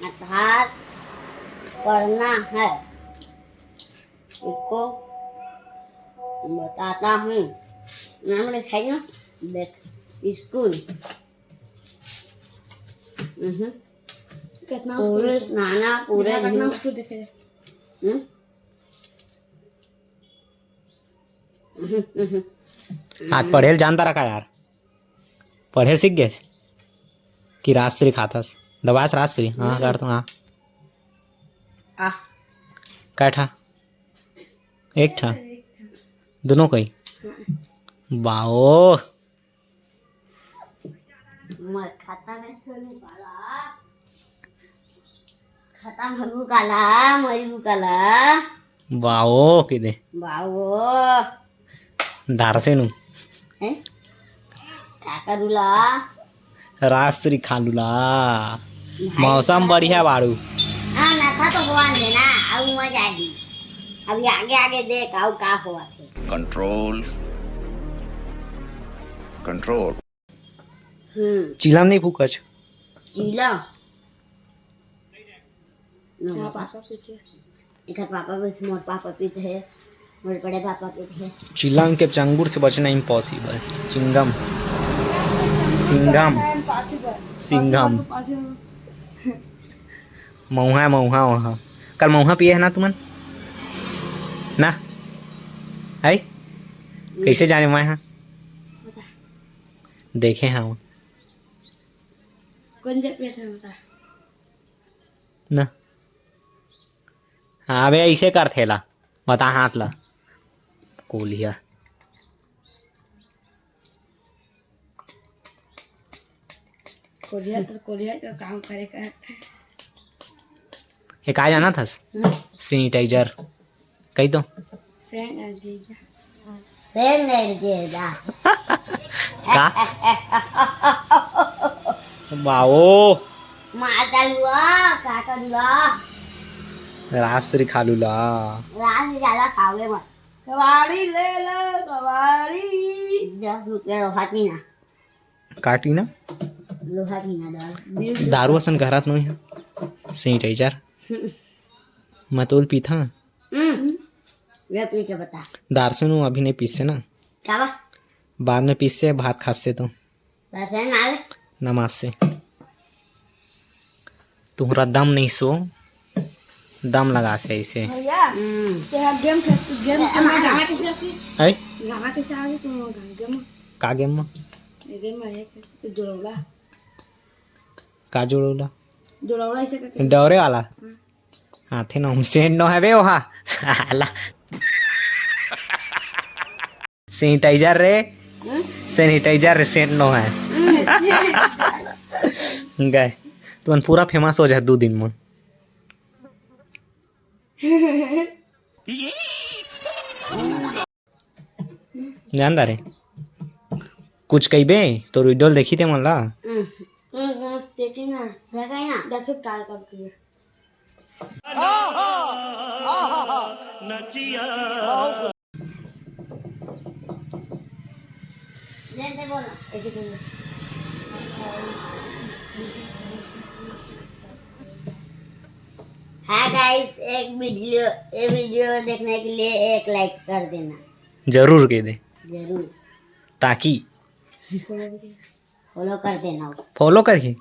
अर्थात पढ़ना है। इसको बताता हूँ। नाम लिखाई ना, देख स्कूल। पूरे नाना पूरे आज पढ़ेल जानता रखा यार, पढ़ेल सीख गए कि राजश्री खातास दबास राजश्री। हाँ कर तो हाँ क्या था, एक था दोनों कई बाओ खाता में खाता मगु काला मयू काला बाओ कि दे बाओ धारसे नु हैं काकरुला राजश्री खालूला मौसम बढ़िया बाड़ू। हाँ ना था तो हुआ देना अब मजा आएगी। अभी आगे आगे देख आओ का हुआ थे। Control control. चिलम नहीं फूकच चीला पापा पीछे इधर पापा भी मोर पापा पीछे है, मोर बड़े पापा पीछे है। चिलम के चंगुर से बचना इम्पॉसिबल। चिंगम सिंघम सिंघम मऊहा मऊहा वहाँ कल मऊहा पिए है ना तुमन ना है कैसे जाने मैं हाँ देखे हाँ कौन से पैसे होता ना। हाँ बे ऐसे कर थेला बता हाथ ला कोलिया कोलिया का काम करेगा। ये कहा जाना था सैनिटाइजर कही तो का बाओ माता लुआ काका लुआ राजश्री खालूला रात में ज्यादा खाओगे मत। कबाड़ी ले लो कबाड़ी 10 रुपया लोहा की ना काटी ना लोहा की ना दारू असन घरात नहीं है सैनिटाइजर मतोल पीथा वे पी के बता दार से नु अभी नहीं पीसे ना क्या बा बाद में पीसे भात खासे तो पैसे ना ले नमाज से तुम्हारा दम नहीं सो दम लगा से ऐसे भैया तेरा गेम में गाना कैसे आती है गाना कैसे आती तुम गेम का गेम में है तो जोड़ौला का जोड़ोला जोड़ौला ऐसे करके डरे वाला हाथे ना सेंट नो है बे वहा साला सैनिटाइजर रे सैनिटाइजर रे सेंट नो है गए तुम पूरा फेमस हो जाए 2 दिन में। जानदा रे कुछ कही बे तो वीडियो देखी थे मन ला देखी ना देखा ना 10 काल कब किया लेते बोला ऐसे कर हाँ गाइस एक वीडियो देखने के लिए एक लाइक कर देना जरूर कह दे जरूर ताकि फॉलो कर देना फॉलो करके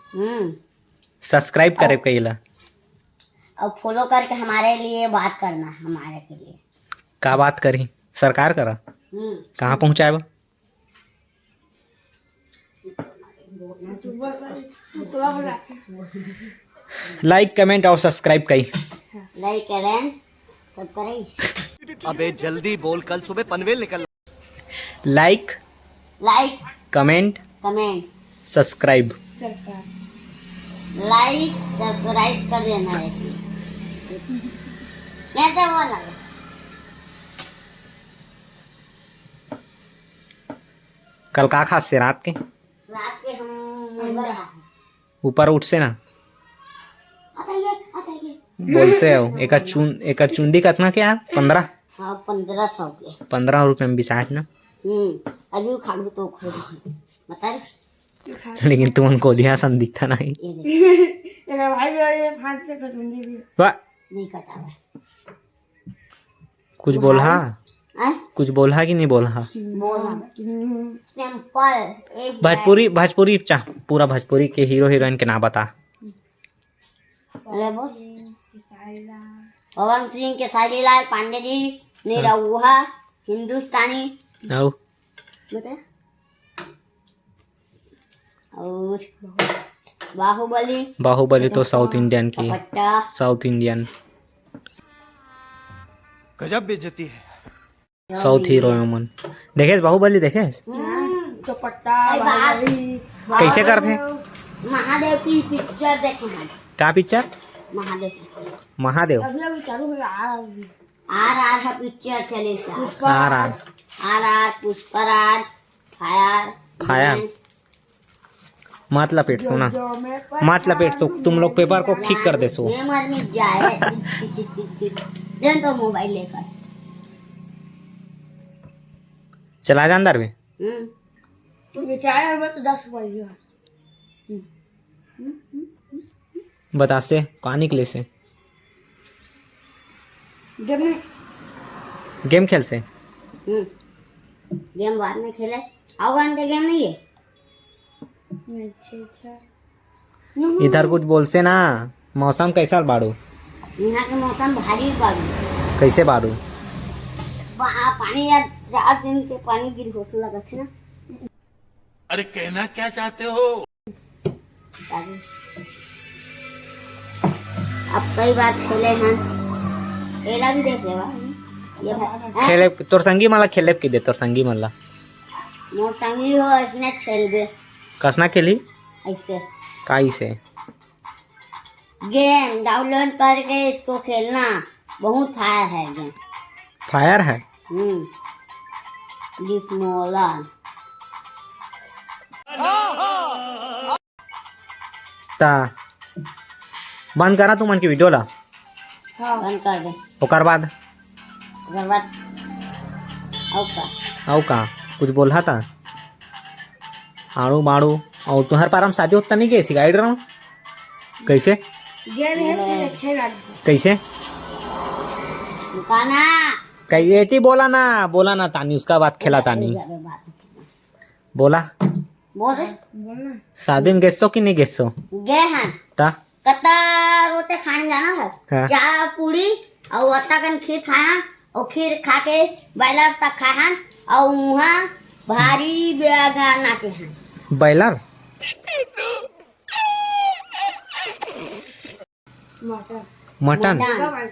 सब्सक्राइब करे कहिला अब फॉलो करके हमारे लिए बात करना हमारे के लिए का बात करी सरकार करा कहाँ पहुँचाए लाइक कमेंट और सब्सक्राइब करी लाइक करें सब करें। अबे जल्दी बोल कल सुबह पनवेल निकल। Like comment subscribe like subscribe कर देना है कहते बोला कल का खास से रात के हम ऊपर उठ से ना बोल से हो एक चुंदी कितना के यार 15 हाँ 1500 के 15 रुपए में बिसाट ना अभी खा लू तो बता लेकिन तुमन को दिया सन दिखता नहीं। ये देख, भाई ये फांस से कटूंगी भी। वाह, नहीं कटा हुआ है। कुछ बोला हैं? कुछ बोला कि नहीं बोला? बोल सिंपल एक भोजपुरी चा पूरा भोजपुरी के हीरो हीरोइन के नाम बता। अरे बोल पवन सिंह के सालीलाल पांडे जी, निरहुआ, हिंदुस्तानी आओ बता, और बाहुबली तो साउथ इंडियन की, पट्टा साउथ इंडियन गजब बेइज्जती है। साउथ हीरो मन देखे बाहुबली देखे दुपट्टा कैसे करते? महादेव की पिक्चर देखे हैं। क्या पिक्चर? महादेव अभी अभी चालू हो आर है पिक्चर चले सा आर पुष्पराज फायर मत लपेट सुना, मत लपेट सो तुम लोग पेपर को ठीक कर दे सो। गेमर में जाए जन तो मोबाइल लेकर चला जा अंदर में। ये चाय में तो 10 रुपये बता से कहाँ निकले से? गेम खेल से। गेम बाद में खेले, आवान का गेम नहीं है। इधर कुछ बोल से ना, मौसम कैसा बाड़ू? यहाँ के मौसम भारी बाड़ू। कैसे बाड़ू? पानी यार 4 दिन के पानी गिर होने लगा थी ना। अरे कहना क्या चाहते हो? अब कई बार खेले हैं, एला भी देख लेवा ये भाई खेले तोर संगी माला खेले की दे, तोर संगी माला मोर संगी हो इसने खेल दे कसना खेली ऐसे काई से। गेम डाउनलोड करके इसको खेलना बहुत फायर है गेम। फायर है डिस्मोला ता बंद करा तुमन की वीडियो ला, बंद कर दे। ओकर बाद ओकर बाद आओ का कुछ बोला था आड़ू माड़ू और तुम्हारे पारम शादी होता नहीं कैसी गाइड रहा हूँ कैसे गेम है फिर अच्छे लगते कैसे दुकाना कैसे थी बोला ना तानी उसका बाद खेला तानी बोला बोल रहे बोलना शादी में गेसो कि नहीं गेसो गए हैं ता कत्ता रोटे खाने जाना है। हाँ। चार पूरी और अत्ता कन खीर खाया और खीर खा के बैलर तक खाया और वहाँ भारी बेगा नाचे हैं। बैलर मटर मटन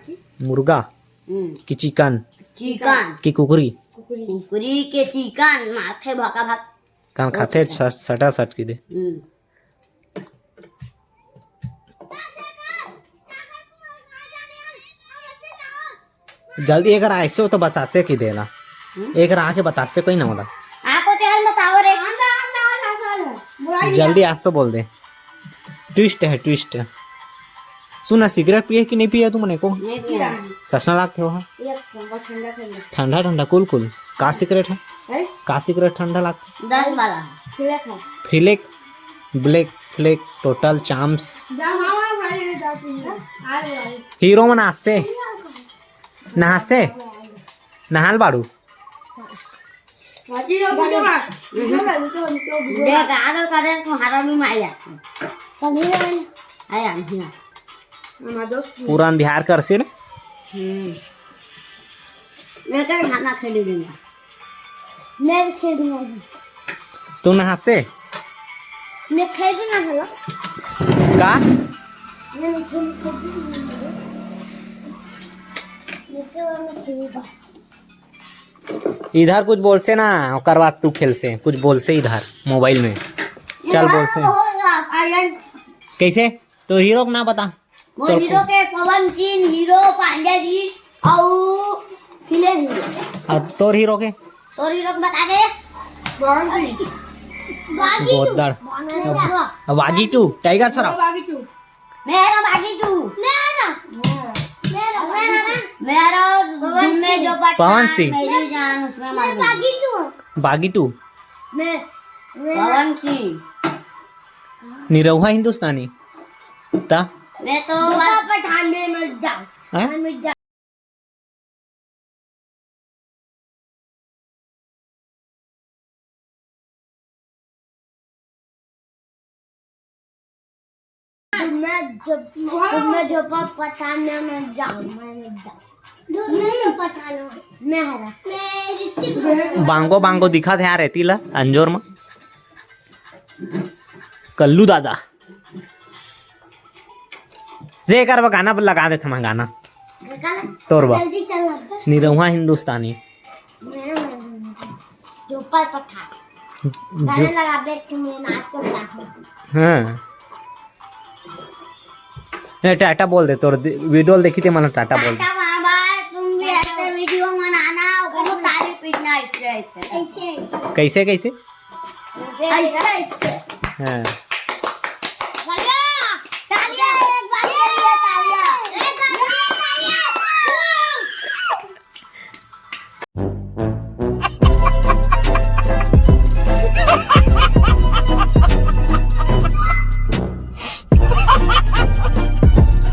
की मुर्गा की चिकन चिकन की कुकरी कुकरी कुकरी के चिकन माथे भका भक तन खाते सटा सट की दे। जल्दी एक ऐसे हो तो बता से की देना एक आके बता से कोई ना होला आपको क्या बताओ रे जल्दी आज तो बोल दे। ट्विस्ट है ट्विस्ट। सुना सिगरेट पिए कि नहीं पिए तुमने को नहीं पिया कसना लागते हो ये ठंडा ठंडा ठंडा ठंडा कुल कुल का सिगरेट है है का सिगरेट ठंडा लागता 10 वाला फिर खा फ्लेक ब्लैक फ्लेक टोटल चाम्स जा मामा भाई जाती है आ रे हीरो मन आसे नहासे नहाल बाड़ू माटी जो बोलो ना तो देख आगे करे तुम्हारा भी मार जाता कभी नहीं आया नहीं हमारा दोस्त पूरा अंधियार कर से रे लेकर खाना खेल दूंगा मैं भी खेल दूंगा तू नहासे मैं खेल दूंगा हेलो का मैं खेलूंगा इधर कुछ बोल से ना ओकर बाद तू खेल से कुछ बोल से इधर मोबाइल में चल बोल से कैसे तो हीरो को ना बता वो हीरो के पवन सिंह हीरो पांडे जी और फिल्म और तोर हीरो के तो हीरो को बता दे कौन सी गोदड़ बागी टू टाइगर सराफ बाकी तू मेरा बागी तू मेरा दिन में जो बच्चा पवन सिंह। मेरी जान उसमें मर गई बागी टू पवन सिंह निरहुआ हिंदुस्तानी ता मैं तो पठान में मत जाऊं हाँ? में जा मैं जब पठान में मत जाऊं मैं मत जाऊं मैं पठान मैं हरा मैं ऋतिक बांगो बांगो दिखा थे यार रहती ला अंजोर में कल्लू दादा रे एक बार गाना लगा दे था गाना तोर बा जल्दी चल ना निरहुआ हिंदुस्तानी जो पर पठान गाना लगा बैठ के मैं नाच कर रहा हाँ नहीं टाटा बोल दे तोर वीडियो देखी थी मैंने टाटा बोल दे तुम भी ऐसे वीडियो बनाना बहुत तारीफ इतना ऐसे कैसे कैसे ऐसे ऐसे हाँ